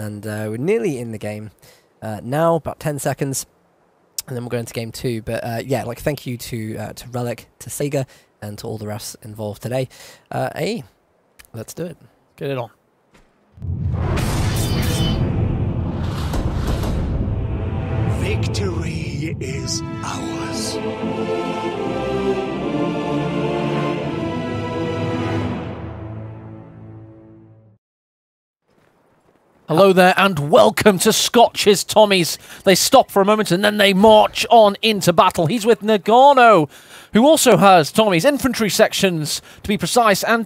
and we're nearly in the game now, about 10 seconds, and then we'll go into game 2. But yeah, like thank you to Relic, to SEGA, and to all the refs involved today. Hey, let's do it. Get it on. Victory is ours. Hello there and welcome to Scotch's Tommies. They stop for a moment and then they march on into battle. He's with Nagano, who also has Tommy's infantry sections, to be precise. And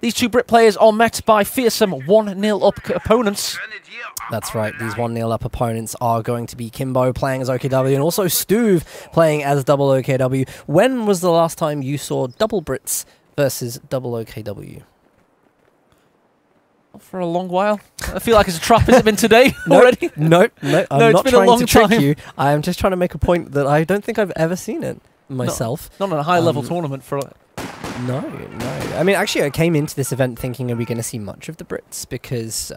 these two Brit players are met by fearsome 1-0 up opponents. That's right, these 1-0 up opponents are going to be Kimbo playing as OKW and also Stuve playing as double OKW. When was the last time you saw double Brits versus double OKW? For a long while. I feel like it's a trap. Has it been today already? No, I'm not been a trying long to trick time. you. I am just trying to make a point that I don't think I've ever seen it myself. Not on a high-level tournament for... No. I mean, actually, I came into this event thinking, are we going to see much of the Brits? Because,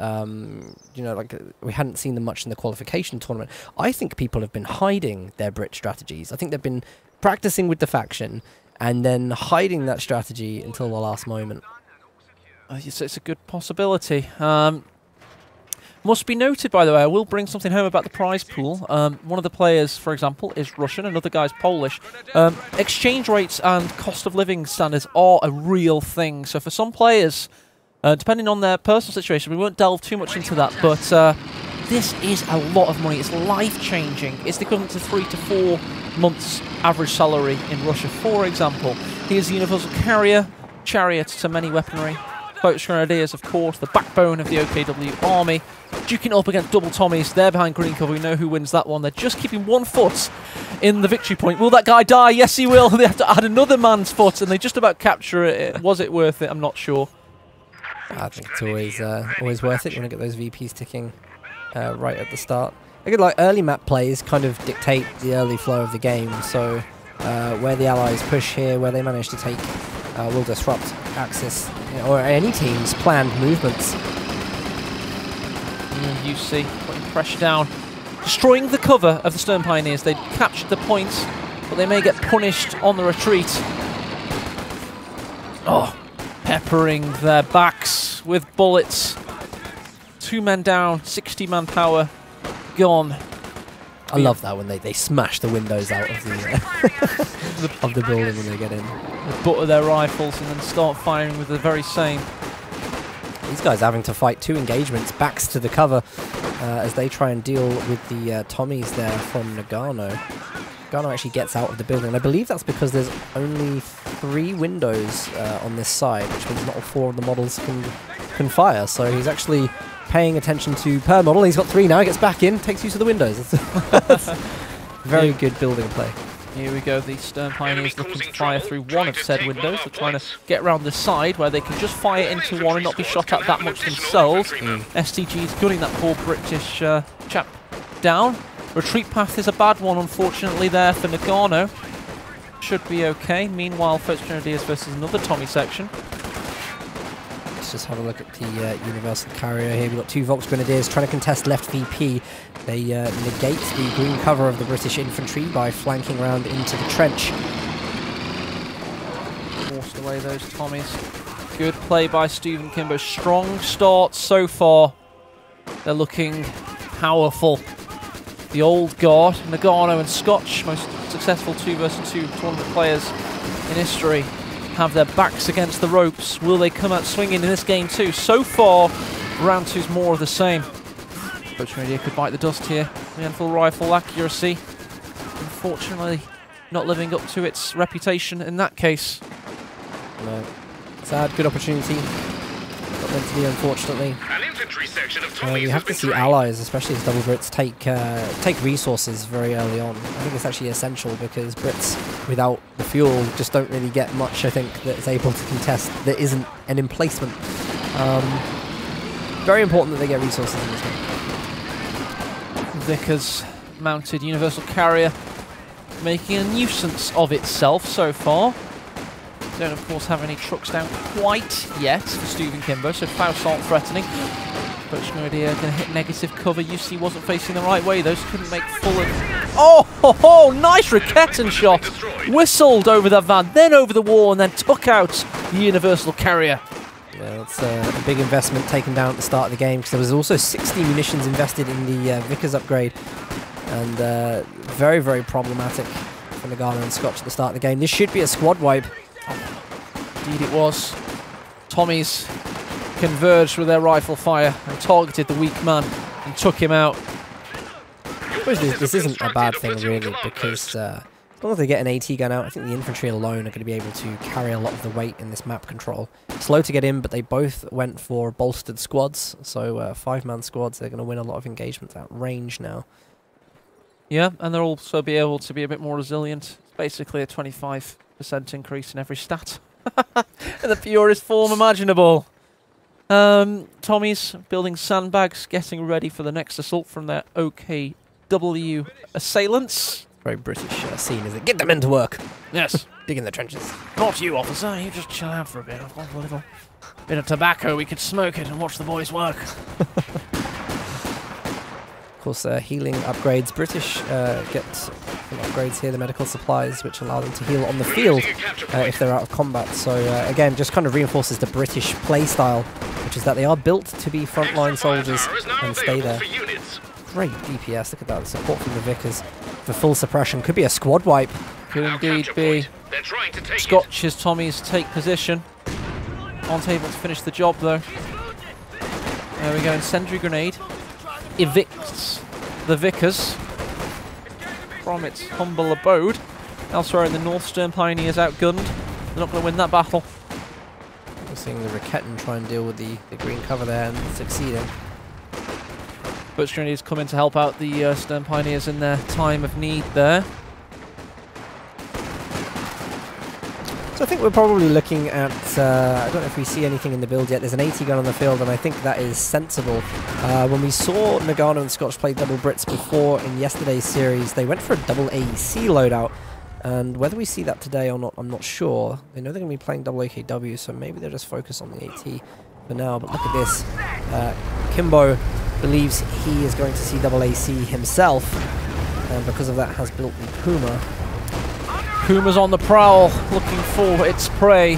you know, like, we hadn't seen them much in the qualification tournament. I think people have been hiding their Brit strategies. I think they've been practicing with the faction and then hiding that strategy until the last moment. It's a good possibility. Must be noted, by the way, I will bring something home about the prize pool. One of the players, for example, is Russian, another guy's Polish. Exchange rates and cost of living standards are a real thing. So for some players, depending on their personal situation, we won't delve too much into that, but this is a lot of money. It's life-changing. It's the equivalent to 3 to 4 months average salary in Russia, for example. Here's the Universal Carrier, Chariot to many weaponry. Boats Grenadiers, of course, the backbone of the OKW army. Duking up against double Tommies. They're behind green cover. We know who wins that one. They're just keeping 1 foot in the victory point. Will that guy die? Yes, he will. They have to add another man's foot, and they just about capture it. Was it worth it? I'm not sure. I think it's always worth it. You want to get those VPs ticking right at the start. I get like early map plays kind of dictate the early flow of the game. So where the allies push here, where they manage to take, will disrupt Axis, you know, or any team's planned movements. You see, putting pressure down, destroying the cover of the Stern Pioneers. They captured the points, but they may get punished on the retreat. Oh, peppering their backs with bullets. 2 men down, 60 manpower gone. I love that when they smash the windows out of the of the building when they get in. They butter their rifles and then start firing with the very same. These guys having to fight 2 engagements, backs to the cover, as they try and deal with the Tommies there from Nagano. Nagano actually gets out of the building, and I believe that's because there's only 3 windows on this side, which means not all 4 of the models can fire. So he's actually paying attention to per model. He's got 3 now. He gets back in, takes use of the windows. That's very good building play. Here we go, the Stern Pioneers looking to fire through one of said windows. They're trying to get around the side where they can just fire into one and not be shot at that much themselves. STG is gunning that poor British chap down. Retreat path is a bad one, unfortunately, there for Nagano. Should be okay. Meanwhile, First Grenadiers versus another Tommy section. Let's just have a look at the Universal Carrier here. We've got 2 Volks Grenadiers trying to contest left VP. They negate the green cover of the British infantry by flanking around into the trench. Forced away those Tommies. Good play by Stephen Kimbo. Strong start so far. They're looking powerful. The old guard, Nagano and Scotch, most successful 2 versus 2 tournament players in history, have their backs against the ropes. Will they come out swinging in this game too? So far, round 2's more of the same. Coach Radio could bite the dust here. Full rifle accuracy. Unfortunately, not living up to its reputation in that case. No. Sad, good opportunity. Not meant to be, unfortunately. You have to see allies, especially as double Brits, take resources very early on. I think it's actually essential because Brits, without the fuel, just don't really get much, I think, that's able to contest that isn't an emplacement. Very important that they get resources in this game. Vickers mounted Universal Carrier, making a nuisance of itself so far. Don't, of course, have any trucks down quite yet for Stephen Kimbo, so Faust aren't threatening. Coach Grenadier going to hit negative cover. UC wasn't facing the right way. Those couldn't make full. Oh, nice Raketten shot. Whistled over the van, then over the wall, and then took out the Universal Carrier. Yeah, it's a big investment taken down at the start of the game because there was also 60 munitions invested in the Vickers upgrade. And very, very problematic for Nagano and Scotch at the start of the game. This should be a squad wipe. Indeed it was. Tommies converged with their rifle fire and targeted the weak man and took him out. I suppose this isn't a bad thing really, because as long as they get an AT gun out, I think the infantry alone are going to be able to carry a lot of the weight in this map control. Slow to get in, but they both went for bolstered squads, so 5-man squads, they're going to win a lot of engagements at range now. Yeah, and they'll also be able to be a bit more resilient. It's basically a 25% increase in every stat. In the purest form imaginable. Tommy's building sandbags, getting ready for the next assault from their OKW assailants. Very British scene, is it? Get them into work! Yes. Dig in the trenches. Not you, officer. You just chill out for a bit. I've got a little bit of tobacco. We could smoke it and watch the boys work. Of course, healing upgrades. British get some upgrades here, the medical supplies, which allow them to heal on the field if they're out of combat. So again, just kind of reinforces the British play style, which is that they are built to be frontline soldiers and stay there. Great DPS, look at that, the support from the Vickers for full suppression. Could be a squad wipe. Could indeed be. Scotch's Tommies take position. Aren't able to finish the job though. There we go, incendiary grenade evicts the Vickers from its humble abode. Elsewhere in the north, Stern Pioneers outgunned. They're not going to win that battle. We're seeing the Raketten try and deal with the green cover there and succeeding. But Grenadiers come in to help out the Stern Pioneers in their time of need there. So I think we're probably looking at, I don't know if we see anything in the build yet. There's an AT gun on the field, and I think that is sensible. When we saw Nagano and Scotch play double Brits before in yesterday's series, they went for a double AEC loadout. And whether we see that today or not, I'm not sure. They know they're going to be playing double AKW, so maybe they'll just focus on the AT for now. But look at this. Kimbo believes he is going to see double AC himself, and because of that has built the Puma. Puma's on the prowl, looking for its prey.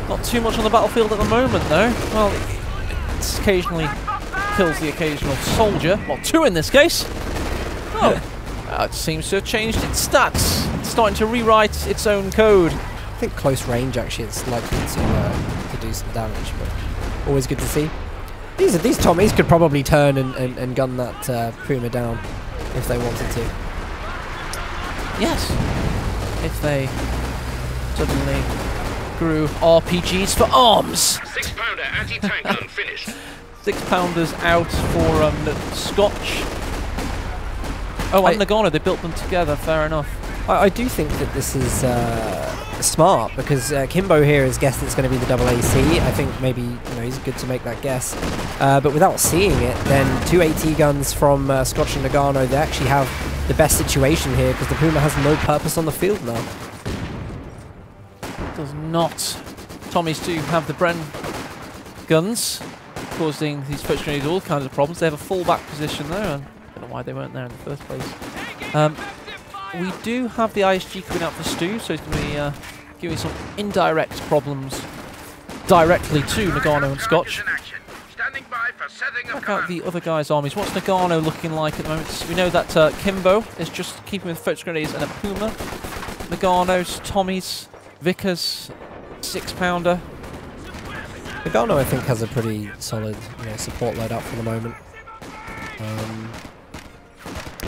Not too much on the battlefield at the moment, though. Well, it occasionally kills the occasional soldier. Well, 2 in this case. Oh, it seems to have changed its stats. It's starting to rewrite its own code. I think close range, actually, it's likely to do some damage, but always good to see. These Tommies could probably turn and gun that Puma down if they wanted to. Yes. If they suddenly grew RPGs for arms. 6-pounder anti-tank gun finished. 6-pounders out for Scotch. Oh, and Nagano, they built them together, fair enough. I do think that this is smart, because Kimbo here has guessed it's going to be the double AC. I think maybe he's good to make that guess. But without seeing it, then 2 AT guns from Scotch and Nagano, they actually have the best situation here, because the Puma has no purpose on the field now. Does not. Tommies do have the Bren guns, causing these French grenades all kinds of problems. They have a full-back position there, and I don't know why they weren't there in the first place. We do have the ISG coming out for Stu, so he's going to be giving some indirect problems directly to Nagano and Scotch. Check out the other guys' armies. What's Nagano looking like at the moment? We know that Kimbo is just keeping with French grenades and a Puma. Nagano's, Tommies, Vickers, 6-pounder. Nagano, I think, has a pretty solid support loadout for the moment.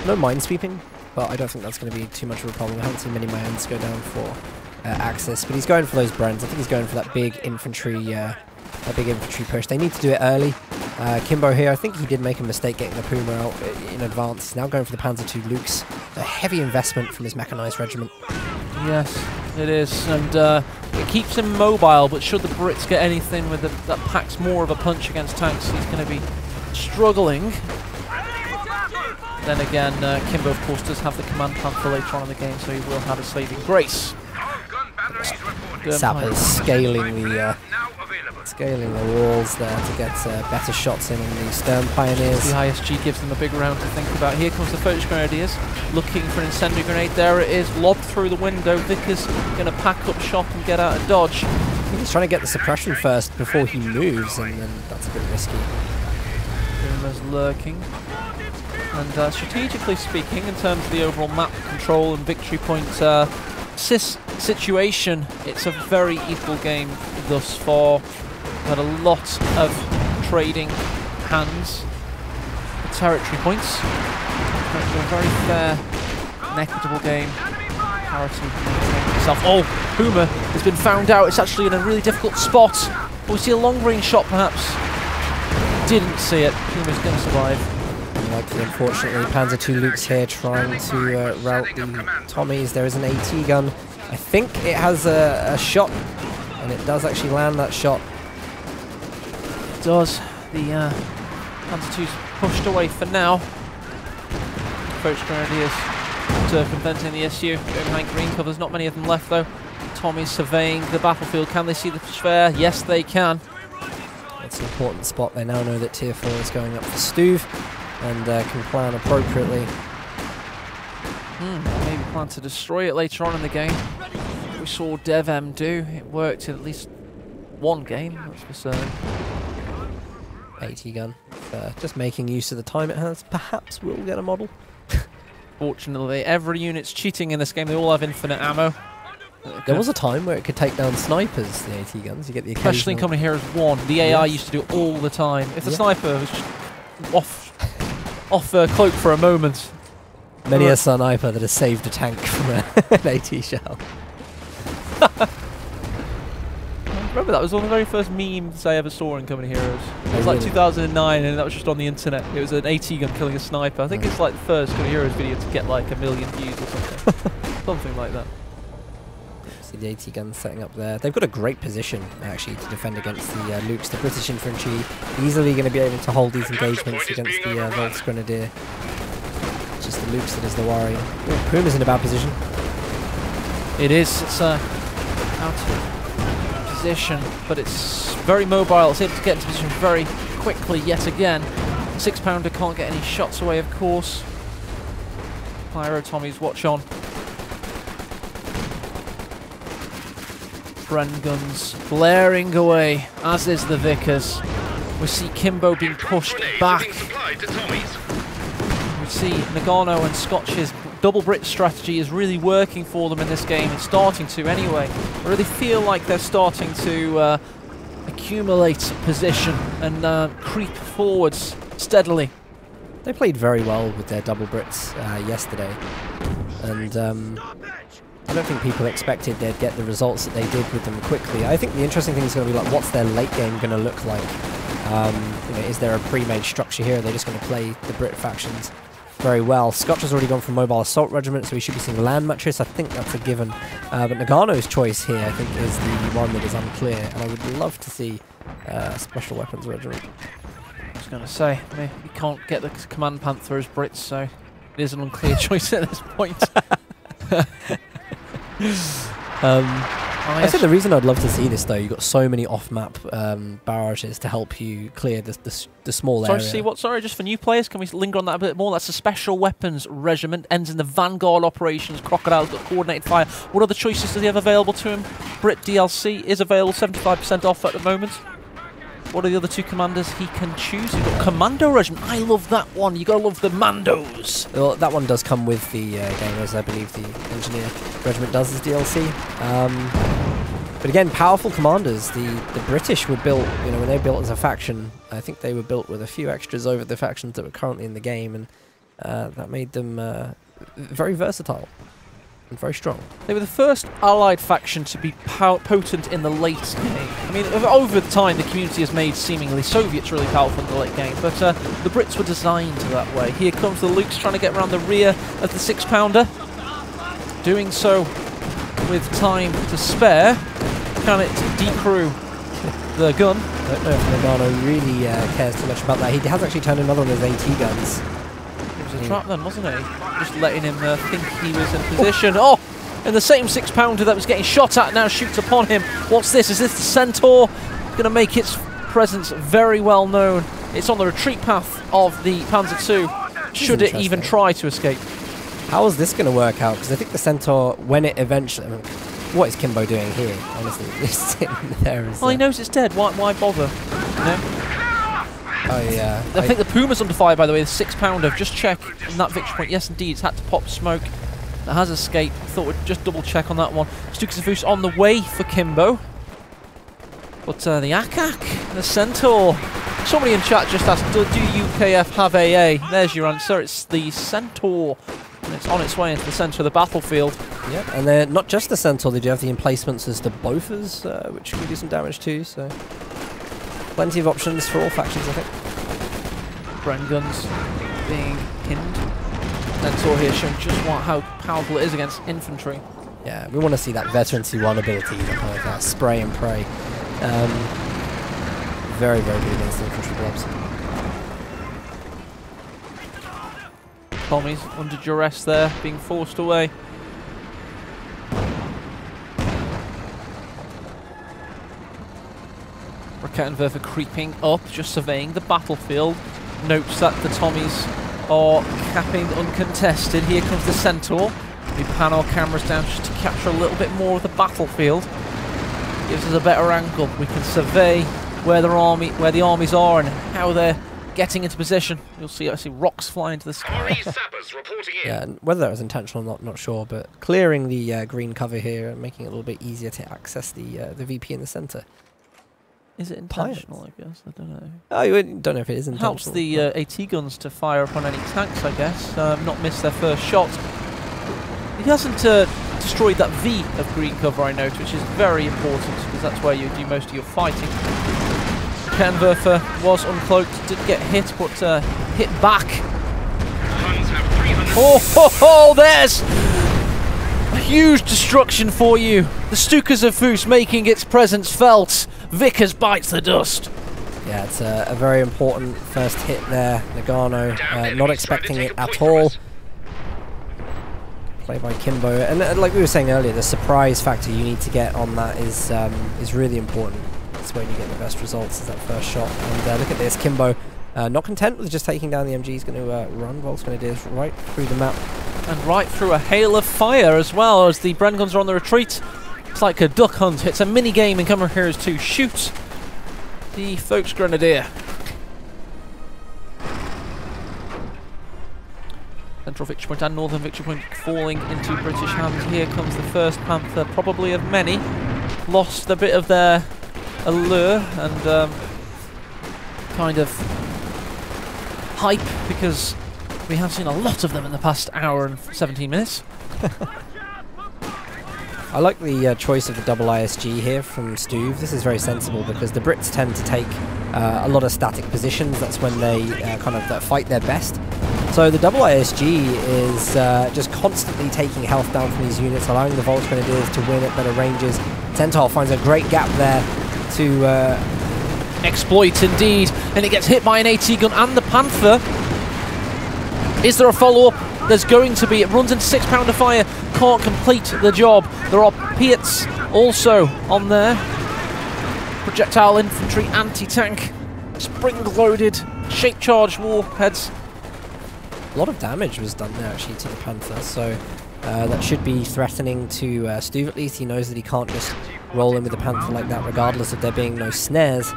No minesweeping, but I don't think that's going to be too much of a problem. I haven't seen many mines go down for Axis, but he's going for those Brens. I think he's going for that big infantry push. They need to do it early. Kimbo here, I think he did make a mistake getting the Puma out in advance. He's now going for the Panzer II Lukes. A heavy investment from his mechanized regiment. Yes, it is, and it keeps him mobile, but should the Brits get anything with that packs more of a punch against tanks, he's going to be struggling. Then again, Kimbo, of course, does have the command plan for later on in the game, so he will have a saving grace. Sappers scaling the Scaling the walls there to get better shots in on the Stern Pioneers. The ISG gives them a big round to think about. Here comes the Focus Grenadiers, looking for an incendiary grenade. There it is, lobbed through the window. Vickers going to pack up shop and get out of dodge. He's trying to get the suppression first before he moves, and then that's a bit risky. Boomer's lurking. And strategically speaking, in terms of the overall map control and victory point situation, it's a very equal game thus far. Had a lot of trading hands, territory points. A very fair and equitable game. Parity himself. Oh, Puma has been found out. It's actually in a really difficult spot. Will we see a long range shot perhaps? Didn't see it. Puma's going to survive. Unlikely, unfortunately. Panzer II Luke's here trying to rout the Tommies. There is an AT gun. I think it has a shot, and it does actually land that shot. It does. The Panzer II's pushed away for now. Approach Grenadiers circumventing the SU. Going behind green cover. There's not many of them left though. Tommy's surveying the battlefield. Can they see the sphere? Yes, they can. It's an important spot. They now know that Tier 4 is going up for Stuve and can plan appropriately. Maybe plan to destroy it later on in the game. We saw DevM do. It worked in at least one game, that's for certain. AT gun. Just making use of the time it has. Perhaps we'll get a model. Fortunately, every unit's cheating in this game. They all have infinite ammo. There was a time where it could take down snipers, the AT guns. You get the especially in Company Heroes 1. The AI used to do it all the time. If the sniper was just off cloak for a moment. Many a sniper that has saved a tank from an AT shell. Remember that was one of the very first memes I ever saw in Company Heroes. It was like 2009 and that was just on the internet. It was an AT gun killing a sniper. I think it's like the first Company Heroes video to get like 1 million views or something. Something like that. See the AT gun setting up there. They've got a great position actually to defend against the Lukes. The British infantry easily going to be able to hold these engagements against the Volksgrenadier. It's just the Lukes that is the worry. Oh, Puma's in a bad position. It is. It's out of position, but it's very mobile. It's able to get into position very quickly yet again. 6-pounder can't get any shots away, of course. Pyro Tommies watch on. Bren guns blaring away, as is the Vickers. We see Kimbo being pushed back. We see Nagano and Scotch's double Brit strategy is really working for them in this game. It's starting to anyway. I really feel like they're starting to accumulate position and creep forwards steadily. They played very well with their double Brits yesterday, and I don't think people expected they'd get the results that they did with them quickly. I think the interesting thing is going to be like, what's their late game going to look like? You know, is there a pre-made structure here? Are they just going to play the Brit factions very well? Scotch has already gone for Mobile Assault Regiment, so we should be seeing Land Mattress. I think that's a given. But Nagano's choice here, I think, is the one that is unclear, and I would love to see Special Weapons Regiment. I was going to say, you can't get the Command Panther as Brits, so it is an unclear choice at this point. I said the reason I'd love to see this though, you've got so many off-map barrages to help you clear the small area. See what? Sorry, just for new players, can we linger on that a bit more? That's a Special Weapons Regiment, ends in the Vanguard operations. Crocodile's got coordinated fire. What other choices does he have available to him? Brit DLC is available, 75% off at the moment. What are the other two commanders he can choose? You've got Commando Regiment. I love that one. You gotta love the Mandos. Well, that one does come with the game, as I believe the Engineer Regiment does as DLC. But again, powerful commanders. The British were built, you know, when they were built as a faction, I think they were built with a few extras over the factions that were currently in the game, and that made them very versatile and very strong. They were the first allied faction to be potent in the late game. I mean, over time, the community has made seemingly Soviets really powerful in the late game, but the Brits were designed that way. Here comes the Lukes trying to get around the rear of the 6-pounder. Doing so with time to spare. Can it decrew the gun? I don't know if Nagano really cares too much about that. He has actually turned another one of his AT guns. It was a trap then, wasn't it? Just letting him think he was in position. Oh! And the same 6-pounder that was getting shot at now shoots upon him. What's this? Is this the Centaur? going to make its presence very well known. It's on the retreat path of the Panzer II, should it even try to escape. How is this going to work out? Because I think the Centaur, when it eventually... I mean, what is Kimbo doing here, honestly? He's sitting there. Well, he knows it's dead. Why bother? You know? Oh, yeah. I think the Puma's under fire, by the way, the 6-pounder. Just check in that victory point. Yes, indeed, it's had to pop smoke. That has escaped. Thought we'd just double check on that one. Stukasavus on the way for Kimbo. But the Akak, the Centaur. Somebody in chat just asked, do UKF have AA? There's your answer. It's the Centaur. And it's on its way into the centre of the battlefield. Yep, and they're not just the Centaur, they do have the emplacements as the Bofors, which can do some damage too, so... Plenty of options for all factions, I think. Bren guns being pinned. Centaur here showing just how powerful it is against infantry. Yeah, we want to see that Veteran C1 ability, like that spray and pray. Very, very good against infantry blobs. Tommy's under duress there, being forced away. Rakettenwerfer creeping up, just surveying the battlefield. Notes that the Tommies are capping uncontested. Here comes the Centaur. We pan our cameras down just to capture a little bit more of the battlefield. Gives us a better angle. We can survey where the armies are and how they're getting into position. You'll see, I see rocks flying to the sky. Sappers reporting in. Yeah, and whether that was intentional or not sure, but clearing the green cover here and making it a little bit easier to access the VP in the centre. Is it intentional, I guess? I don't know. Oh, you don't know if it is intentional. Helps the AT guns to fire upon any tanks, I guess. Not miss their first shot. He hasn't destroyed that V of green cover, I note, which is very important because that's where you do most of your fighting. Rakettenwerfer was uncloaked, didn't get hit, but hit back. Oh, there's a huge destruction for you. The Stukasavus making its presence felt. Vickers bites the dust. Yeah, it's a very important first hit there. Nagano not expecting it at all. Play by Kimbo, and like we were saying earlier, the surprise factor you need to get on that is really important. That's when you get the best results, is that first shot. And look at this, Kimbo not content with just taking down the MG. He's going to run. What he's going to do is right through the map. And right through a hail of fire as well, as the Bren guns are on the retreat. It's like a duck hunt. It's a mini game in Camera Heroes 2. Shoot the Folks Grenadier. Central Victory Point and Northern Victory Point falling into British hands. Here comes the first Panther, probably of many. Lost a bit of their allure and kind of hype, because we have seen a lot of them in the past hour and 17 minutes. I like the choice of the double ISG here from Stuve. This is very sensible because the Brits tend to take a lot of static positions. That's when they kind of fight their best. So the double ISG is just constantly taking health down from these units, allowing the Volks Grenadiers to win at better ranges. Centaur finds a great gap there to exploit indeed, and it gets hit by an AT gun and the Panther. Is there a follow-up? There's going to be. It runs into 6-pounder fire, can't complete the job. There are Piats also on there. Projectile infantry, anti-tank, spring-loaded, shape-charged warheads. A lot of damage was done there actually to the Panther, so that should be threatening to Stuve at least. He knows that he can't just roll in with the Panther like that regardless of there being no snares.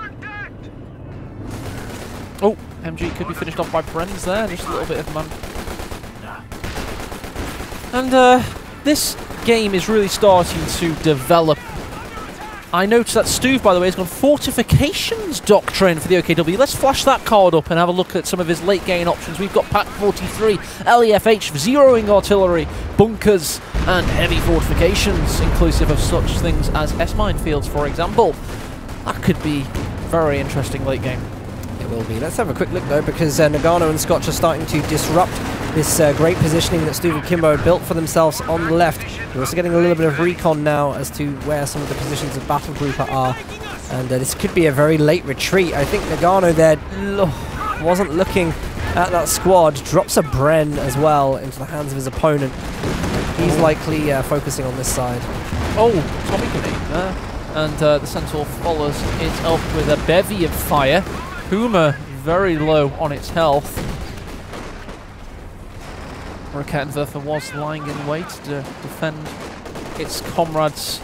Oh, MG could be finished off by Bren's there, just a little bit of man. And this game is really starting to develop. I noticed that Stuve, by the way, has gone Fortifications Doctrine for the OKW. Let's flash that card up and have a look at some of his late game options. We've got Pack 43, LEFH, zeroing artillery, bunkers, and heavy fortifications, inclusive of such things as S-minefields, for example. That could be very interesting late game. It will be. Let's have a quick look though, because Nagano and Scotch are starting to disrupt this great positioning that Stuve and Kimbo built for themselves on the left. We're also getting a little bit of recon now as to where some of the positions of Battle Group are. And this could be a very late retreat. I think Nagano there wasn't looking at that squad. Drops a Bren as well into the hands of his opponent. He's likely focusing on this side. Oh, Tommy grenade there. and the Centaur follows it up with a bevy of fire. Puma very low on its health. Rakettenwerfer was lying in wait to defend its comrades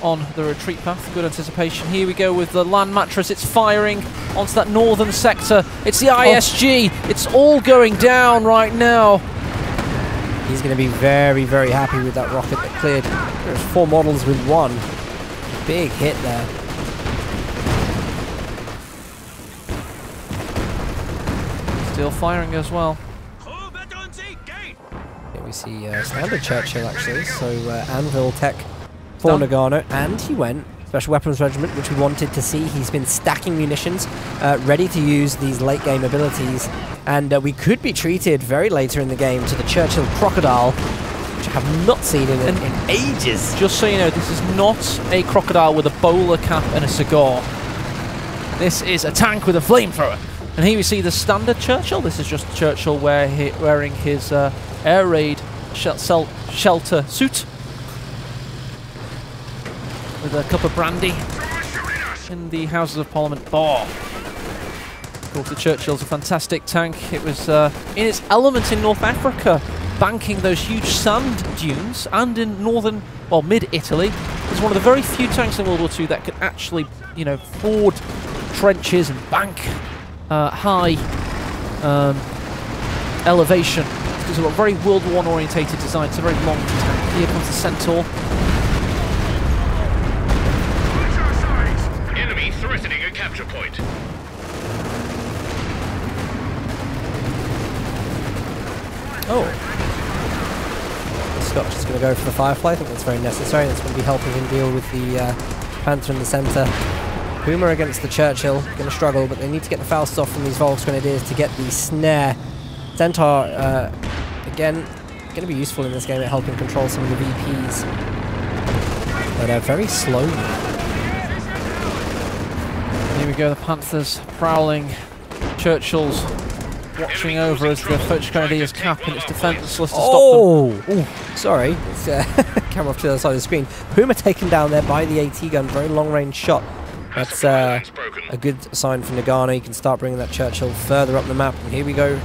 on the retreat path. Good anticipation. Here we go with the land mattress. It's firing onto that northern sector. It's the ISG. It's all going down right now. He's going to be very, very happy with that rocket that cleared. There's 4 models with 1. Big hit there. Still firing as well. Here we see standard Churchill actually. So Anvil tech for Nagano, and he went Special Weapons Regiment, which we wanted to see. He's been stacking munitions, ready to use these late game abilities, and we could be treated very later in the game to the Churchill Crocodile, which I have not seen in ages. Just so you know, this is not a crocodile with a bowler cap and a cigar. This is a tank with a flamethrower. And here we see the standard Churchill. This is just Churchill wearing his air raid shelter suit, with a cup of brandy in the Houses of Parliament bar. Of course, the Churchill's a fantastic tank. It was in its element in North Africa, banking those huge sand dunes, and in northern, well, mid-Italy. It's one of the very few tanks in World War II that could actually, you know, ford trenches and bank high elevation. It's a very World War I orientated design. It's a very long tank. Here comes the Centaur. Threatening a capture point. Oh. The Scotch is going to go for the Firefly. I think that's very necessary. That's going to be helping him deal with the Panther in the centre. Puma against the Churchill. Going to struggle, but they need to get the Faust off from these Volksgrenadiers to get the snare. Centaur, again, going to be useful in this game at helping control some of the VPs. But very slowly. Here we go, the Panthers prowling. Churchill's watching over as the Volksgrenadiers cap in its defenceless to stop them. Oh, sorry. It's camera off to the other side of the screen. Puma taken down there by the AT gun. Very long range shot. That's a good sign for Nagano. You can start bringing that Churchill further up the map. And here we go.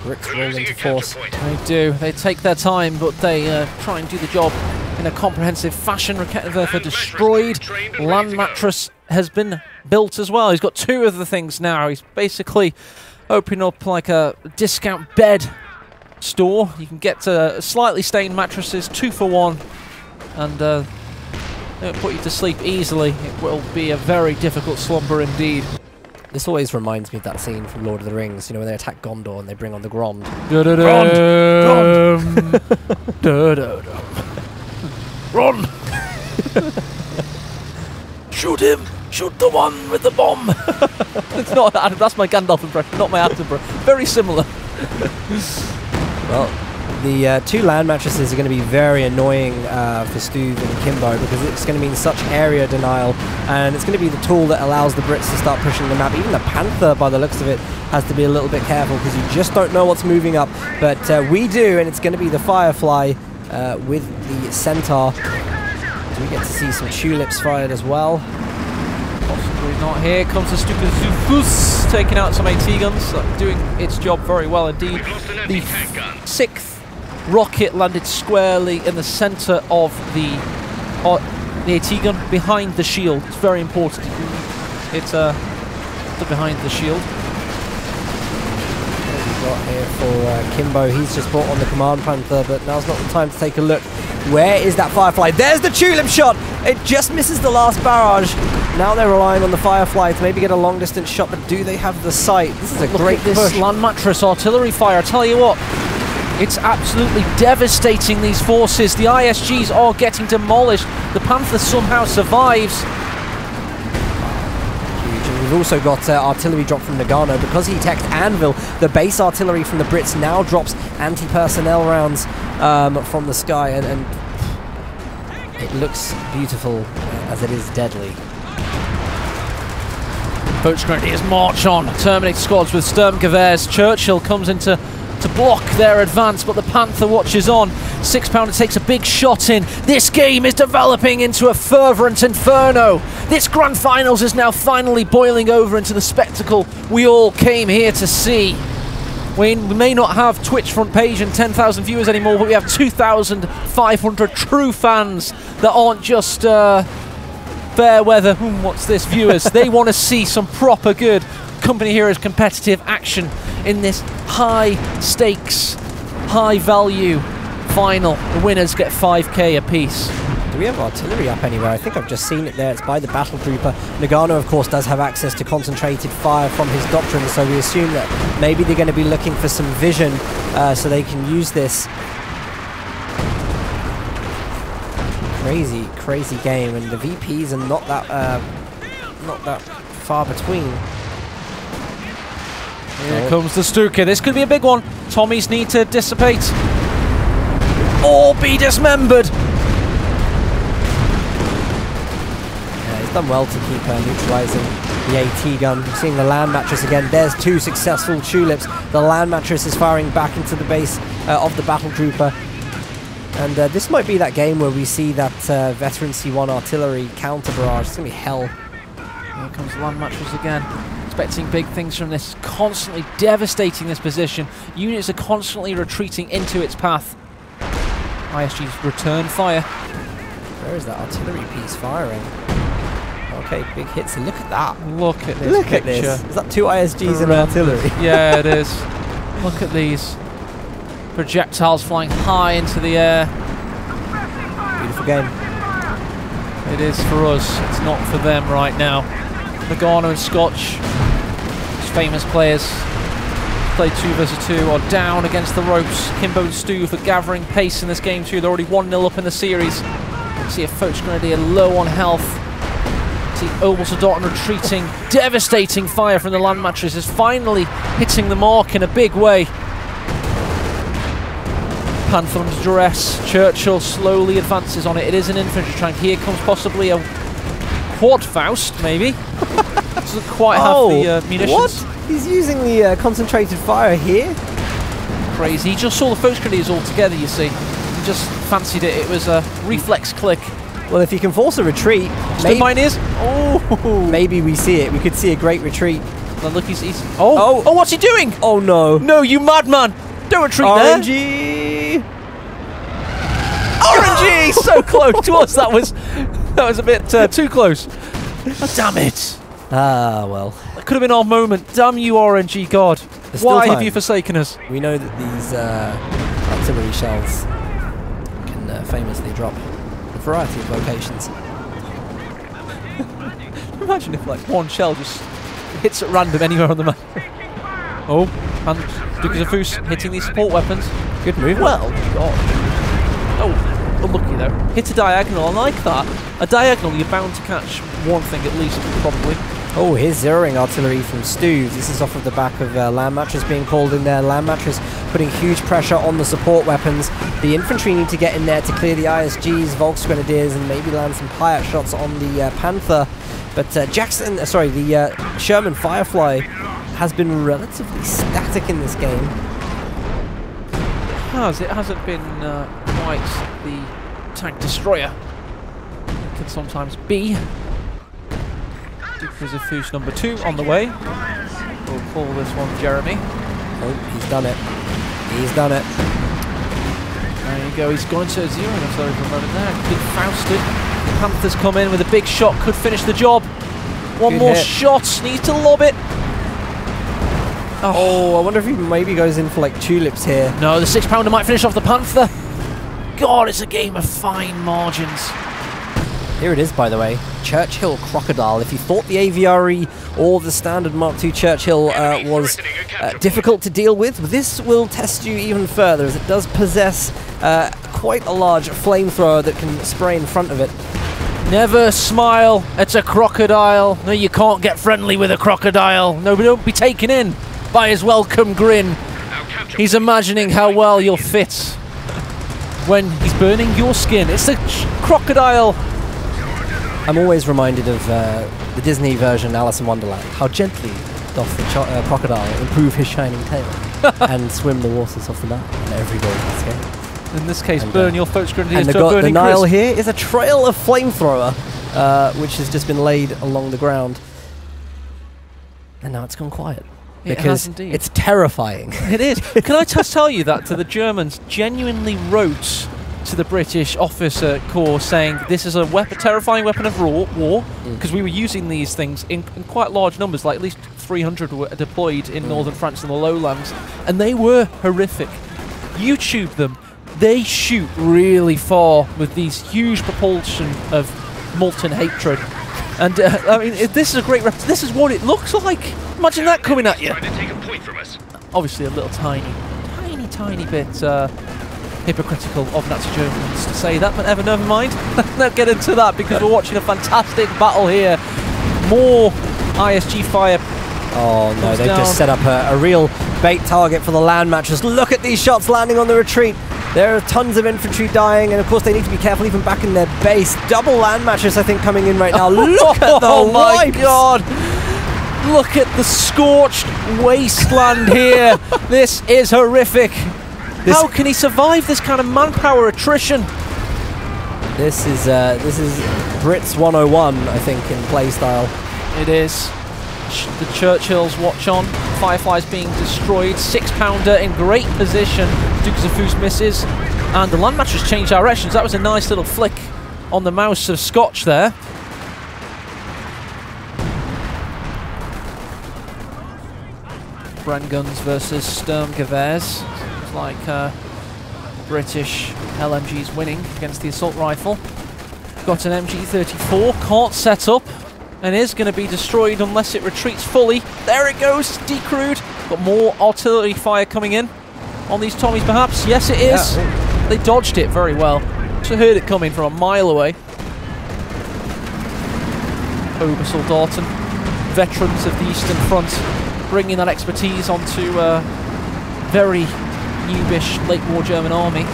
Bricks roll into force. They do. They take their time, but they try and do the job in a comprehensive fashion. Rakettenwerfer destroyed. Land mattress has been built as well. He's got 2 of the things now. He's basically opening up like a discount bed store. You can get slightly stained mattresses, 2 for 1, and they'll put you to sleep easily. It will be a very difficult slumber indeed. This always reminds me of that scene from Lord of the Rings, you know, when they attack Gondor and they bring on the Grond. Run! Shoot him! Shoot the one with the bomb! It's not. That's my Gandalf impression, not my Attenborough. Very similar. Well, the 2 land mattresses are going to be very annoying for Stuve and Kimbo, because it's going to mean such area denial, and it's going to be the tool that allows the Brits to start pushing the map. Even the Panther, by the looks of it, has to be a little bit careful, because you just don't know what's moving up. But we do, and it's going to be the Firefly with the Centaur. We get to see some tulips fired as well. Possibly not. Here comes the Stuka Zufus, taking out some AT guns, doing its job very well indeed. The 6th rocket landed squarely in the centre of the AT gun, behind the shield. It's very important. It's behind the shield. What we've got here for Kimbo, he's just brought on the Command Panther, but now's not the time to take a look. Where is that Firefly? There's the tulip shot! It just misses the last barrage. Now they're relying on the Firefly to maybe get a long distance shot, but do they have the sight? This is a great push. This land mattress artillery fire, I tell you what. It's absolutely devastating, these forces. The ISGs are getting demolished. The Panther somehow survives. Huge. And we've also got artillery drop from Nagano. Because he teched Anvil, the base artillery from the Brits now drops anti-personnel rounds from the sky. And it looks beautiful as it is deadly. Volksgrenadiers march on. Terminator squads with Sturmgewehrs. Churchill comes into to block their advance, but the Panther watches on. 6-pounder takes a big shot in. This game is developing into a fervent inferno. This grand finals is now finally boiling over into the spectacle we all came here to see. We may not have Twitch front page and 10,000 viewers anymore, but we have 2,500 true fans that aren't just fair weather, what's this, viewers. They want to see some proper good Company Heroes competitive action in this high stakes, high value final. The winners get 5k apiece. Do we have artillery up anywhere? I think I've just seen it there. It's by the battle trooper. Nagano, of course, does have access to concentrated fire from his doctrine, so we assume that maybe they're going to be looking for some vision so they can use this. Crazy game, and the VPs are not that far between. Here comes the Stuka. This could be a big one. Tommies need to dissipate or be dismembered. Done well to keep neutralizing the AT gun. Seeing the land mattress again. There's 2 successful tulips. The land mattress is firing back into the base of the battle trooper. And this might be that game where we see that veteran C1 artillery counter barrage. It's going to be hell. Here comes the land mattress again. Expecting big things from this. Constantly devastating this position. Units are constantly retreating into its path. ISG's return fire. Where is that artillery piece firing? Okay, big hits. Look at that. Look at this Look picture. at this. Is that 2 ISGs and artillery? Yeah, it is. Look at these projectiles flying high into the air. Beautiful game. It is for us. It's not for them right now. Nagano and Scotch, famous players, play 2 versus 2, are down against the ropes. Kimbo and Stu for gathering pace in this game too. They're already 1-0 up in the series. See a Foch Grenadier low on health. See Obelsadot retreating. Devastating fire from the land mattress is finally hitting the mark in a big way. Panther under duress. Churchill slowly advances on it. It is an infantry tank. Here comes possibly a quad Faust, maybe. Doesn't quite have the munitions. What? He's using the concentrated fire here? Crazy. He just saw the Foch Grenadiers all together, you see. He just fancied it. It was a reflex click. Well, if you can force a retreat, maybe we see it. We could see a great retreat. Well, look, he's oh, what's he doing? Oh no! No, you madman! Don't retreat there. RNG! So close to us. That was a bit too close. Oh, damn it! Ah, well. That could have been our moment. Damn you, RNG God! Why have you forsaken us? We know that these artillery shells can famously drop a variety of locations. Imagine if like one shell just hits at random anywhere on the map. Oh, and Dukazafus hitting these support weapons. Good move. Well, God. Oh, unlucky though. Hit a diagonal. I like that. A diagonal, you're bound to catch one thing at least, probably. Oh, here's zeroing artillery from Stu. This is off of the back of Land Mattress being called in there. Land Mattress putting huge pressure on the support weapons. The infantry need to get in there to clear the ISGs, Volksgrenadiers, and maybe land some Piat shots on the Panther. But the Sherman Firefly has been relatively static in this game. It hasn't been quite the tank destroyer it can sometimes be. Dukazafus number 2 on the way. We'll call this one Jeremy. Oh, he's done it. He's done it. There you go. He's gone to 0 for a moment there. Big Fausted. Panthers come in with a big shot. Could finish the job. One more shot. Needs to lob it. Oh, I wonder if he maybe goes in for like tulips here. No, the 6-pounder might finish off the Panther. God, it's a game of fine margins. Here it is, by the way. Churchill Crocodile. If you thought the AVRE or the standard Mark II Churchill was difficult to deal with, this will test you even further, as it does possess quite a large flamethrower that can spray in front of it. Never smile at a crocodile. No, you can't get friendly with a crocodile. No, but don't be taken in by his welcome grin. He's imagining how well you'll fit when he's burning your skin. It's a crocodile. I'm always reminded of the Disney version Alice in Wonderland. How gently doth the crocodile improve his shining tail and swim the waters of the map in every game in this game. In this case, And, burn your Focus Grenadiers And to a the burning Nile crisp. here is a trail of flamethrower, which has just been laid along the ground. And now it's gone quiet. It Because has indeed. it's terrifying. It is. Can I just tell you that the Germans genuinely wrote to the British officer corps saying this is a terrifying weapon of war, because we were using these things in quite large numbers, like at least 300 were deployed in northern France and the lowlands, and they were horrific. YouTube them. They shoot really far with these huge propulsion of molten hatred. And I mean, this is a great this is what it looks like. Imagine that coming at you. Trying to take a point from us. Obviously a little tiny bit hypocritical of Nazi Germans to say that, but never mind. Let's not get into that, because we're watching a fantastic battle here. More ISG fire. Oh no, they've just set up a real bait target for the land mattress. Look at these shots landing on the retreat. There are tons of infantry dying, and of course they need to be careful even back in their base. Double land mattress, I think, coming in right now. Look at the oh my wipes. god! Look at the scorched wasteland here. This is horrific. How can he survive this kind of manpower attrition? This is Brits 101, I think, in playstyle. It is. The Churchills watch on. Fireflies being destroyed. 6-pounder in great position. Dukes of Foos misses. And the land mattress changed directions. That was a nice little flick on the mouse of Scotch there. Bren guns versus Sturmgewehrs. It's like British LMGs winning against the assault rifle. Got an MG34. Can't set up. And is going to be destroyed unless it retreats fully. There it goes, decrewed. Got more artillery fire coming in on these Tommies, perhaps. Yes, it is. Yeah. They dodged it very well. So heard it coming from a mile away. Obersoldaten, veterans of the Eastern Front, bringing that expertise onto very newish late war German army.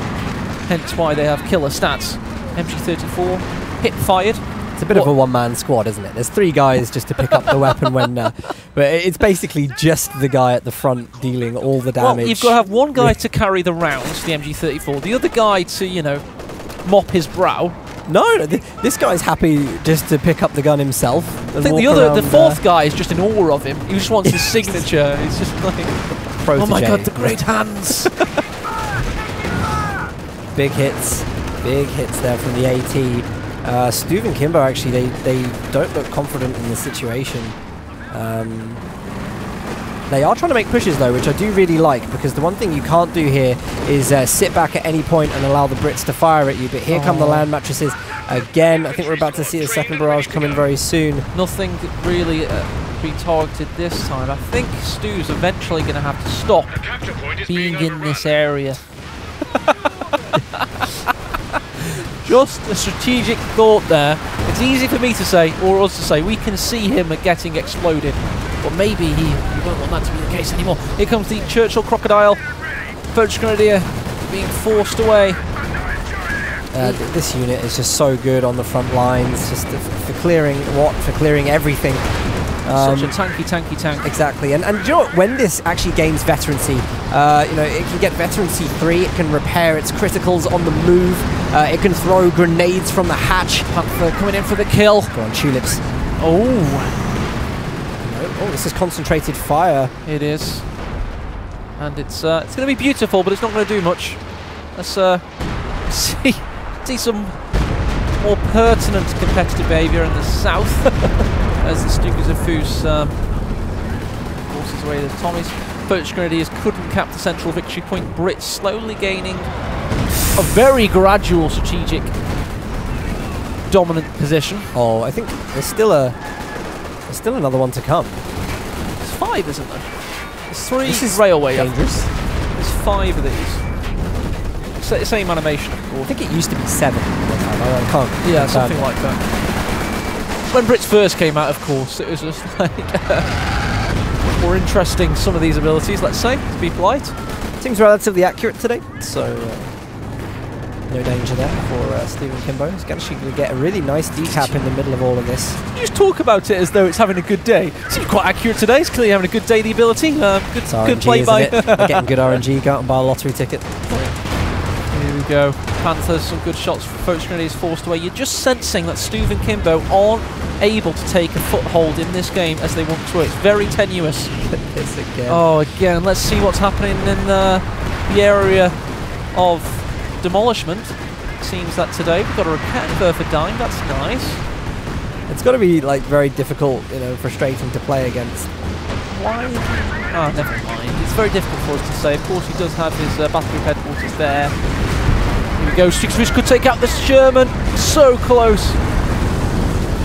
Hence why they have killer stats. MG34, hip fired. It's a bit of a one-man squad, isn't it? There's 3 guys just to pick up the weapon when... but it's basically just the guy at the front dealing all the damage. Well, you've got to have one guy to carry the rounds, the MG34, the other guy to, you know, mop his brow. No, this guy's happy just to pick up the gun himself. I think the fourth guy is just in awe of him. He just wants his signature. He's just like... Protégé. Oh my god, the great hands! Big hits there from the AT. Stuve and Kimbo, actually, they don't look confident in the situation. They are trying to make pushes, though, which I do really like, because the one thing you can't do here is sit back at any point and allow the Brits to fire at you. But here come the land mattresses again. I think we're about to see a second barrage come in very soon. Nothing really be targeted this time. I think Stu's eventually going to have to stop being in this area. Just a strategic thought there. It's easy for me to say, or us to say, we can see him getting exploded. But maybe he won't want that to be the case anymore. Here comes the Churchill Crocodile. Focus Grenadier being forced away. This unit is just so good on the front lines, just for clearing for clearing everything. Such a tanky tank. Exactly, and you know what? When this actually gains veterancy, you know, it can get veterancy 3. It can repair its criticals on the move. It can throw grenades from the hatch. Panther coming in for the kill. Go on, tulips. Oh. Oh, this is concentrated fire. It is, and it's going to be beautiful, but it's not going to do much. Let's see some more pertinent competitive behaviour in the south as the Stukas of Foos forces away the Tommies. Focus Grenadiers couldn't cap the central victory point. Brits slowly gaining a very gradual strategic dominant position. Oh, I think there's still another one to come. There's 5, isn't there? There's 3 this is railway. Dangerous. There's 5 of these. Same animation, of course. I think it used to be 7 at one time. I can't. Yeah, something like that. When Brits first came out, of course, it was just like more interesting. Some of these abilities, let's say, to be polite. Seems relatively accurate today, so no danger there for Stephen Kimbo. He's actually going to get a really nice decap in the middle of all of this. You just talk about it as though it's having a good day. Seems quite accurate today. It's clearly having a good day, the ability. Good RNG, play by... Getting good RNG, go out and buy a lottery ticket. Here we go. Panthers, some good shots. Focus grenades forced away. You're just sensing that Stuve and Kimbo aren't able to take a foothold in this game as they once were. It's very tenuous. This again. Oh, again. Let's see what's happening in the area of demolishment. Seems that today we've got a repair for dying. That's nice. It's got to be like very difficult, you know, frustrating to play against. Why? Oh, never mind. It's very difficult for us to say. Of course, he does have his battle group headquarters there. Here we go. Six could take out this German. So close.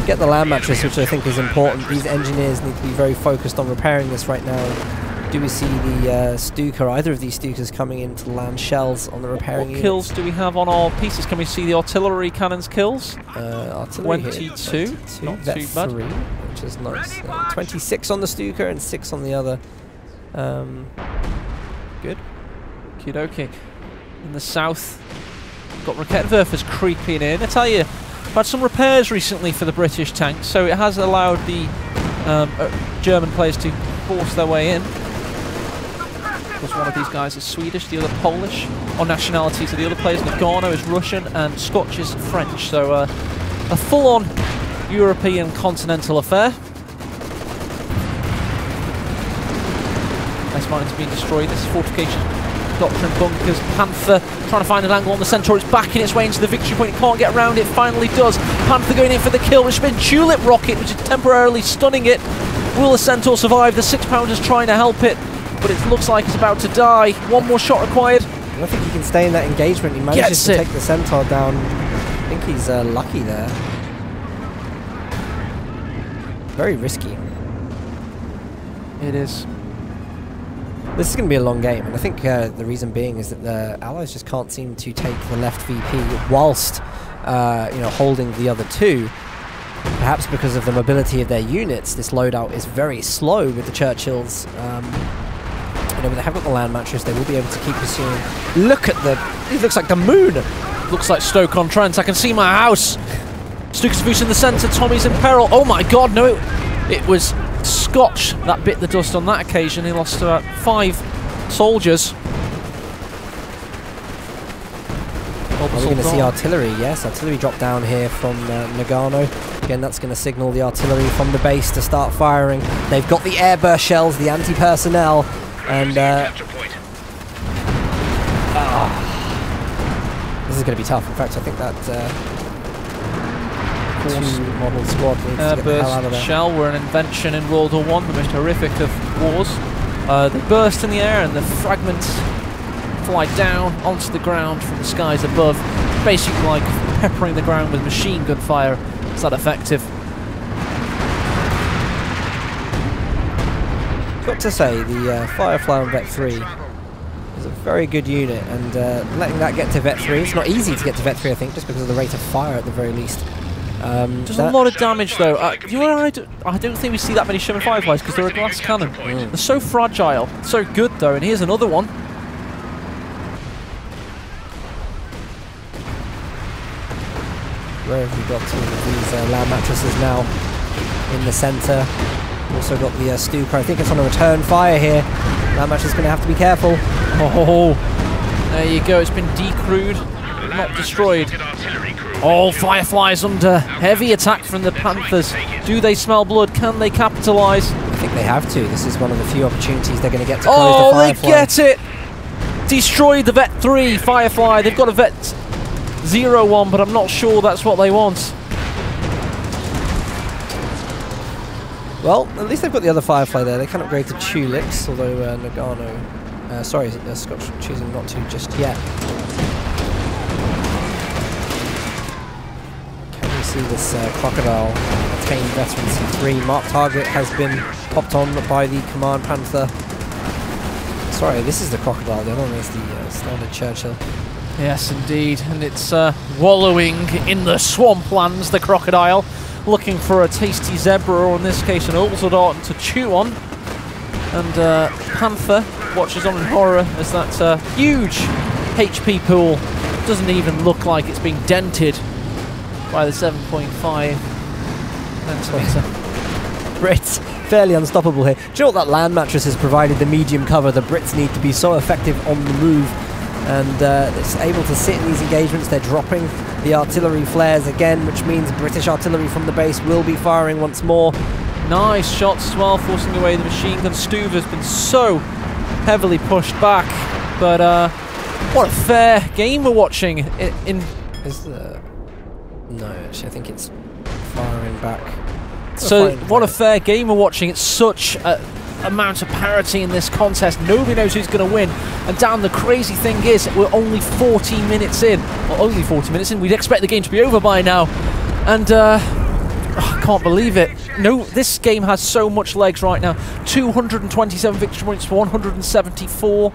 Get the land mattress, which I think is important. These engineers need to be very focused on repairing this right now. Do we see the Stuka, either of these Stukas, coming in to land shells on the repairing units? What kills do we have on our pieces? Can we see the artillery cannons kills? Artillery 22. Not too bad. 3, which is nice. 26 on the Stuka and 6 on the other. Good. Okie-dokie. In the south, got Raketwerfers creeping in. I tell you, I've had some repairs recently for the British tanks, so it has allowed the German players to force their way in. Of course, one of these guys is Swedish, the other Polish. On nationalities of the other players, Nagano is Russian and Scotch is French. So a full-on European continental affair. Nice mines being destroyed. This is fortification doctrine bunkers. Panther trying to find an angle on the Centaur. It's backing its way into the victory point. It can't get around it. Finally does. Panther going in for the kill. It's been Tulip Rocket, which is temporarily stunning it. Will the Centaur survive? The 6-pounder's trying to help it, but it looks like it's about to die. One more shot required. I don't think he can stay in that engagement. He manages to take the Centaur down. I think he's lucky there. Very risky. It is. This is going to be a long game, and I think the reason being is that the Allies just can't seem to take the left VP whilst you know, holding the other two. Perhaps because of the mobility of their units, this loadout is very slow with the Churchills. You know, but they have got the land mattress. They will be able to keep pursuing. Look at the... It looks like the moon. Looks like Stoke-on-Trent. I can see my house. Stukas in the centre. Tommy's in peril. Oh my god, no. It was Scotch that bit the dust on that occasion. He lost about 5 soldiers. Are we going to see artillery? Yes, artillery drop down here from Nagano. Again, that's going to signal the artillery from the base to start firing. They've got the airburst shells, the anti-personnel, and this is going to be tough. In fact, I think that 2-model squad needs to get the hell out of there. Shell were an invention in World War I, the most horrific of wars. They burst in the air and the fragments fly down onto the ground from the skies above. Basically like peppering the ground with machine gun fire. It's that effective. Got to say, the Firefly on Vet 3 is a very good unit, and letting that get to Vet 3, it's not easy to get to Vet 3, I think, just because of the rate of fire at the very least. Does a lot of damage though. You know, I don't think we see that many Sherman Fireflies because they're a glass cannon. They're so fragile, so good though, and here's another one. Where have we got to with these land mattresses now? In the centre. Also got the Stuka. I think it's on a return fire here. Land mattress is going to have to be careful. Oh, there you go. It's been decrewed, not destroyed. All Fireflies under heavy attack from the Panthers. Do they smell blood? Can they capitalise? I think they have to. This is one of the few opportunities they're going to get to close the Firefly. They get it! Destroyed the Vet 3 Firefly. They've got a Vet 0-1, but I'm not sure that's what they want. Well, at least they've got the other Firefly there. They can upgrade to Tulips, although Nagano... sorry, Scotch choosing not to just yet. Can we see this Crocodile attain Veterancy 3? Mark target has been popped on by the Command Panther. Sorry, this is the Crocodile. The other one is the standard Churchill. Yes, indeed. And it's wallowing in the swamplands, the Crocodile. Looking for a tasty zebra, or in this case an Ulzadart to chew on. And Panther watches on in horror as that huge HP pool doesn't even look like it's being dented by the 7.5 centimetre. Brits fairly unstoppable here. Do you know what that land mattress has provided? The medium cover. The Brits need to be so effective on the move. and it's able to sit in these engagements. They're dropping the artillery flares again, which means British artillery from the base will be firing once more. Nice shots as well, forcing away the machine gun. Stuve has been so heavily pushed back, but what a fair game we're watching. No, actually, I think it's firing back. So what a fair game we're watching. It's such a amount of parity in this contest. Nobody knows who's going to win. And Dan, the crazy thing is, we're only 14 minutes in. Well, only 40 minutes in. We'd expect the game to be over by now. And I can't believe it. No, this game has so much legs right now. 227 victory points for 174.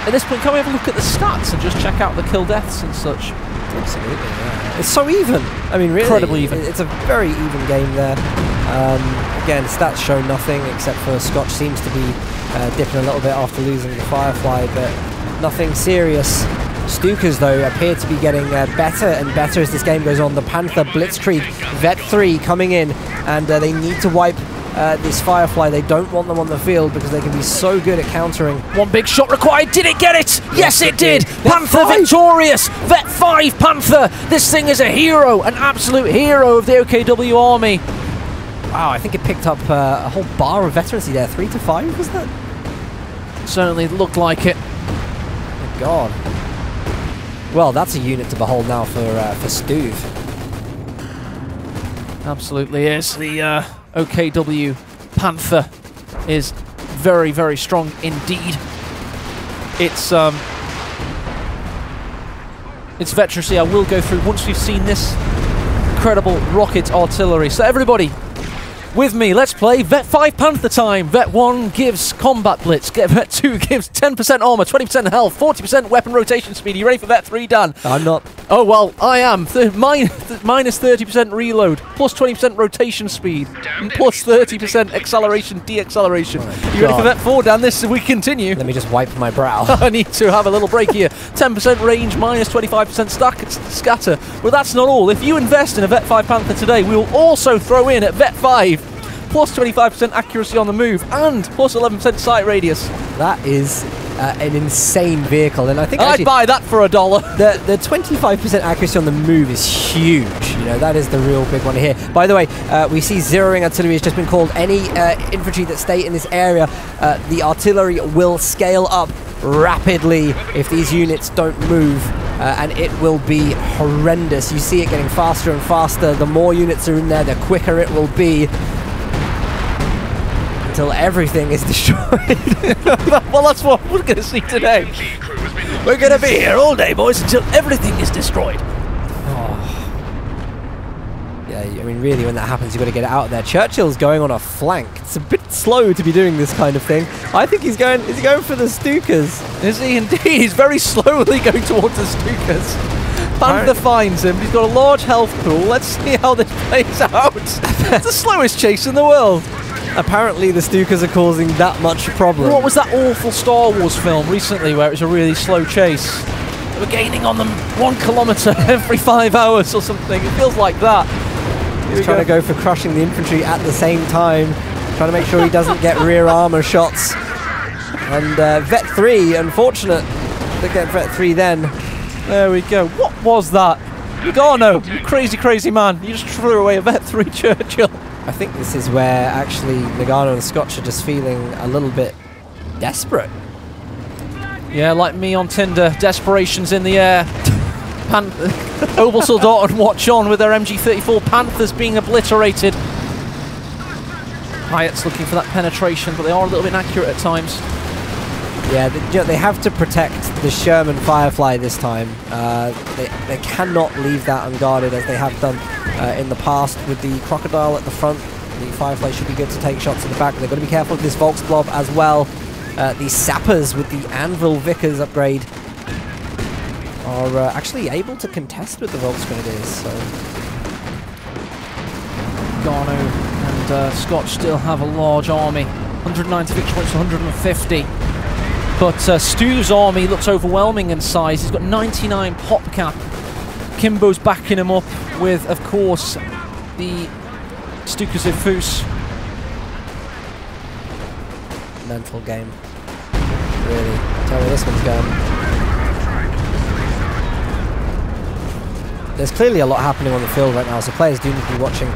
At this point, can we have a look at the stats and just check out the kill deaths and such? Absolutely, yeah. It's so even. I mean, really, incredibly even. It's a very even game there. Again, stats show nothing except for Scotch seems to be dipping a little bit after losing the Firefly, but nothing serious. Stukers, though, appear to be getting better and better as this game goes on. The Panther, Blitzkrieg, Vet 3 coming in, and they need to wipe this Firefly. They don't want them on the field because they can be so good at countering. One big shot required. Did it get it? Yes, it did. Panther victorious. Vet 5 Panther. This thing is a hero, an absolute hero of the OKW army. Wow, I think it picked up a whole bar of veterancy there. 3 to 5, was that? Certainly looked like it. Oh, God. Well, that's a unit to behold now for Stuve. Absolutely is. The OKW Panther is very, very strong indeed. It's veterancy I will go through once we've seen this incredible rocket artillery. So everybody, with me, let's play Vet 5 Panther time. Vet 1 gives combat blitz. Vet 2 gives 10% armor, 20% health, 40% weapon rotation speed. Are you ready for Vet 3, Dan? I'm not. Oh, well, I am. Minus 30% reload, plus 20% rotation speed, and plus 30% acceleration, de-acceleration. You ready for Vet 4, Dan? We continue. Let me just wipe my brow. I need to have a little break here. 10% range, minus 25% scatter. Well, that's not all. If you invest in a Vet 5 Panther today, we will also throw in at Vet 5 plus 25% accuracy on the move and plus 11% sight radius. That is an insane vehicle, and I think I'd buy that for $1. The 25% accuracy on the move is huge. You know, that is the real big one here. By the way, we see zeroing artillery has just been called. Any infantry that stay in this area, the artillery will scale up rapidly if these units don't move, and it will be horrendous. You see it getting faster and faster. The more units are in there, the quicker it will be, until everything is destroyed. Well, that's what we're going to see today. We're going to be here all day, boys, until everything is destroyed. Oh. Yeah, I mean, really, when that happens, you've got to get it out of there. Churchill's going on a flank. It's a bit slow to be doing this kind of thing. I think he's going... Is he going for the Stukers? Is he indeed? He's very slowly going towards the Stukers. Panther finds him. He's got a large health pool. Let's see how this plays out. It's the slowest chase in the world. Apparently the Stukers are causing that much problem. What was that awful Star Wars film recently where it was a really slow chase? They were gaining on them 1 kilometre every 5 hours or something. It feels like that. He's trying to go for crushing the infantry at the same time, trying to make sure he doesn't get rear armour shots. And Vet 3, unfortunate to get Vet 3 then. There we go. What was that? Nagano, you crazy, crazy man. You just threw away a Vet 3 Churchill. I think this is where actually Nagano and Scotch are just feeling a little bit desperate. Yeah, like me on Tinder, desperation's in the air. Oval Soldat and watch on with their MG34 Panthers being obliterated. Hyatt's looking for that penetration, but they are a little bit inaccurate at times. Yeah, they have to protect the Sherman Firefly this time. They cannot leave that unguarded as they have done in the past. With the Crocodile at the front, the Firefly should be good to take shots in the back. They've got to be careful of this Volksblob as well. The Sappers with the Anvil Vickers upgrade are actually able to contest with the Volksgrenadiers. So Garno and Scotch still have a large army. 190 victory points to 150. But Stu's army looks overwhelming in size. He's got 99 pop cap. Kimbo's backing him up with, of course, the Stukas of Foos. Mental game, really. Tell me where this one's going. There's clearly a lot happening on the field right now, so players do need to be watching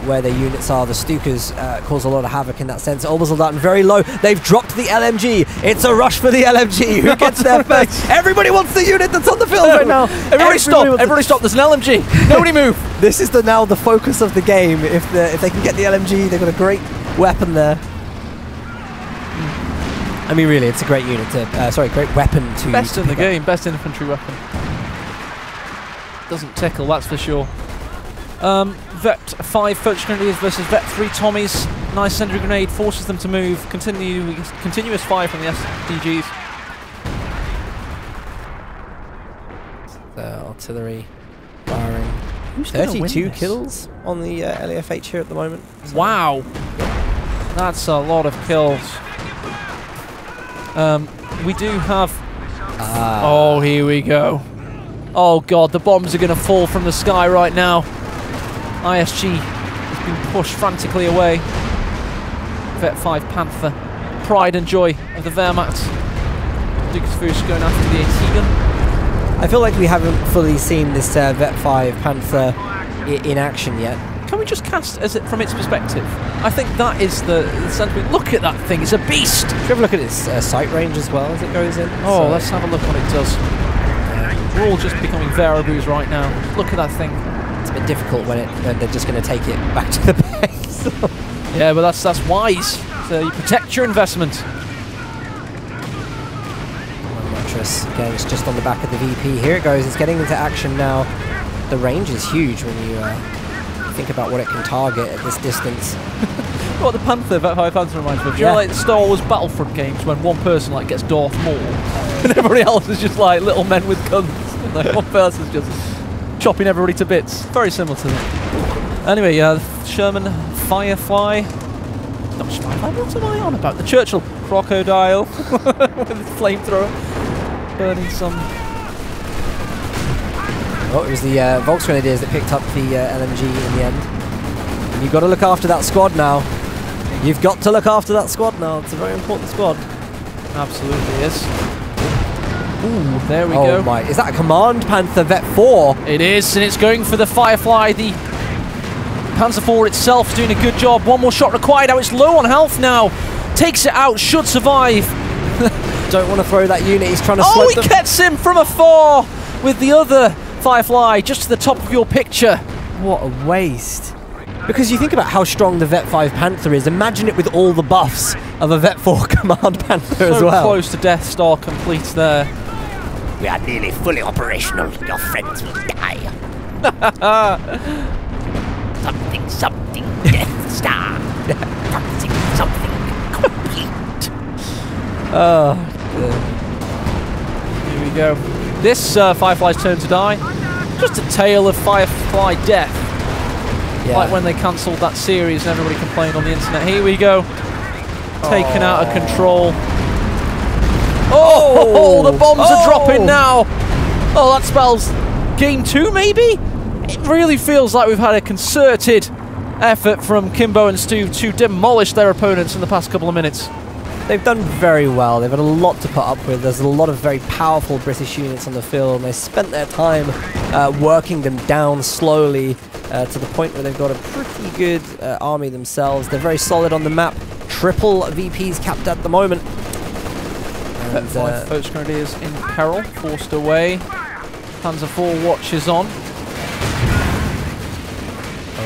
where their units are. The Stukas cause a lot of havoc in that sense. Orbital very low. They've dropped the LMG. It's a rush for the LMG. Who gets there first? Everybody wants the unit that's on the field right now. Everybody stop! Everybody stop! There's an LMG. Nobody move. This is now the focus of the game. If they can get the LMG, they've got a great weapon there. I mean, really, it's a great unit to. Great weapon to. Best in the game. Best infantry weapon. Doesn't tickle, that's for sure. Vet 5 Focus Grenadiers versus Vet 3 Tommies. Nice sentry grenade, forces them to move. Continuous fire from the SDGs. The artillery firing. 32 kills on the LEFH here at the moment. So. Wow. That's a lot of kills. We do have... Oh, here we go. Oh god, the bombs are going to fall from the sky right now. ISG has been pushed frantically away. Vet 5 Panther, pride and joy of the Wehrmacht. Dukesfuss going after the AT gun. I feel like we haven't fully seen this Vet 5 Panther in action yet. Can we just cast as it from its perspective? I think that is the sentiment. Look at that thing, it's a beast! Should we have a look at its sight range as well as it goes in? Oh, so let's have a look what it does. We're all just becoming variables right now. Look at that thing. It's a bit difficult when they're just going to take it back to the base. Yeah, but that's wise. So you protect your investment. Mattress, again, it's just on the back of the VP. Here it goes, it's getting into action now. The range is huge when you think about what it can target at this distance. What the Panther, Vet 5 Panther reminds me of. You know, like the Star Wars Battlefront games when one person like gets Darth Maul and everybody else is just like little men with guns. Like one person's just chopping everybody to bits. Very similar to that. Anyway, Sherman Firefly. Not Firefly, what am I on about? The Churchill Crocodile with his flamethrower burning some. Oh, it was the Volksgrenadiers that picked up the LMG in the end. And you've got to look after that squad now. You've got to look after that squad now. It's a very important squad. Absolutely is. Ooh, there we go. Oh my, is that a Command Panther Vet 4? It is, and it's going for the Firefly. The Panzer IV itself is doing a good job. One more shot required. Now it's low on health now. Takes it out, should survive. Don't want to throw that unit, he's trying to slow slope them. He gets him from afar with the other Firefly, just to the top of your picture. What a waste. Because you think about how strong the Vet 5 Panther is, imagine it with all the buffs of a Vet 4 Command Panther as well. So close to Death Star complete there. We are nearly fully operational. Your friends will die. Something, Death Star. something complete. Oh, here we go. This Firefly's turn to die. Just a tale of Firefly death. Yeah. Like when they cancelled that series and everybody complained on the internet. Here we go. Taken out of control. Oh, the bombs are dropping now. Oh, that spells game 2 maybe? It really feels like we've had a concerted effort from Kimbo and Stu to demolish their opponents in the past couple of minutes. They've done very well. They've had a lot to put up with. There's a lot of very powerful British units on the field, and they spent their time working them down slowly to the point where they've got a pretty good army themselves. They're very solid on the map. Triple VPs capped at the moment. And 5 Focus Grenadiers in peril, forced away. Panzer IV watches on.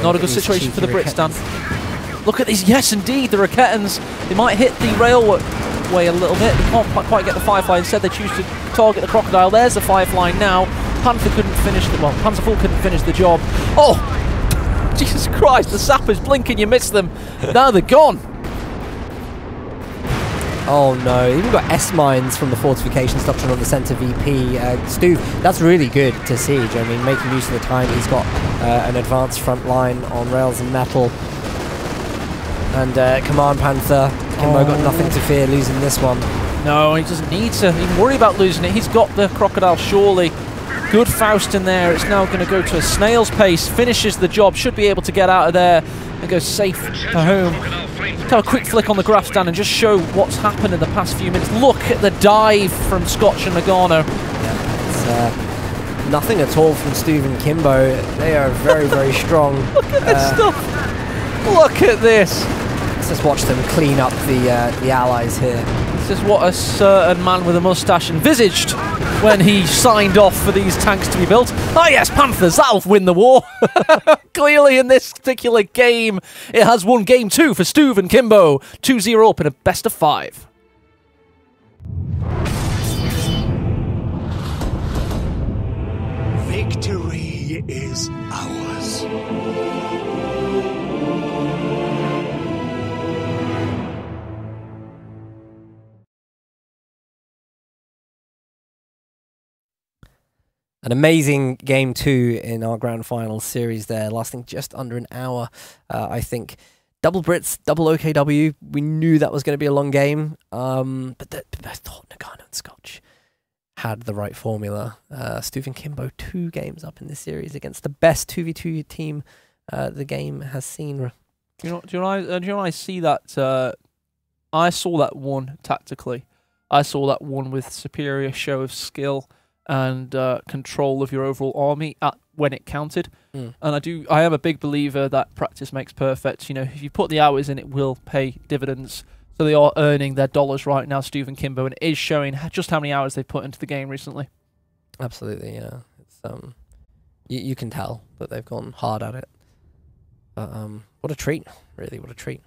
Not a good situation for the Brits, Dan. Look at these, yes indeed, the Raketans. They might hit the railway a little bit. They can't quite get the Firefly. Instead they choose to target the Crocodile. There's the Firefly now. Panther couldn't finish the, well, Panzer IV couldn't finish the job. Oh! Jesus Christ, the sappers blinking, you miss them. Now they're gone. Oh no, even got S-mines from the fortification structure on the centre VP. Stu, that's really good to see. Do you know what I mean? Making use of the time he's got an advanced front line on rails and metal. And Command Panther, Kimbo got nothing to fear losing this one. No, he doesn't need to even worry about losing it. He's got the Crocodile surely. Good Faust in there. It's now going to go to a snail's pace. Finishes the job. Should be able to get out of there. and goes safe to home. Let's have a quick flick on the graph stand and just show what's happened in the past few minutes. Look at the dive from Scotch and Nagano. Yeah, it's nothing at all from Stuve and Kimbo. They are very, very strong. Look at this stuff. Look at this. Let's just watch them clean up the allies here. This is what a certain man with a moustache envisaged when he signed off for these tanks to be built. Oh yes, Panthers, that'll win the war. Clearly in this particular game, it has won game 2 for Stuve and Kimbo. 2-0 up in a best of 5. Victory is ours. An amazing game 2 in our grand final series there, lasting just under an hour, I think. Double Brits, double OKW. We knew that was going to be a long game, but I thought Nagano and Scotch had the right formula. Stuve and Kimbo 2 games up in this series against the best 2v2 team the game has seen. Do you know I see that? I saw that one tactically. I saw that one with superior show of skill and control of your overall army when it counted. And I am a big believer that practice makes perfect. You know, if you put the hours in, it will pay dividends. So they are earning their dollars right now, Stuve and Kimbo, and it is showing just how many hours they've put into the game recently. Absolutely, yeah. It's you can tell that they've gone hard at it. But what a treat, really, what a treat.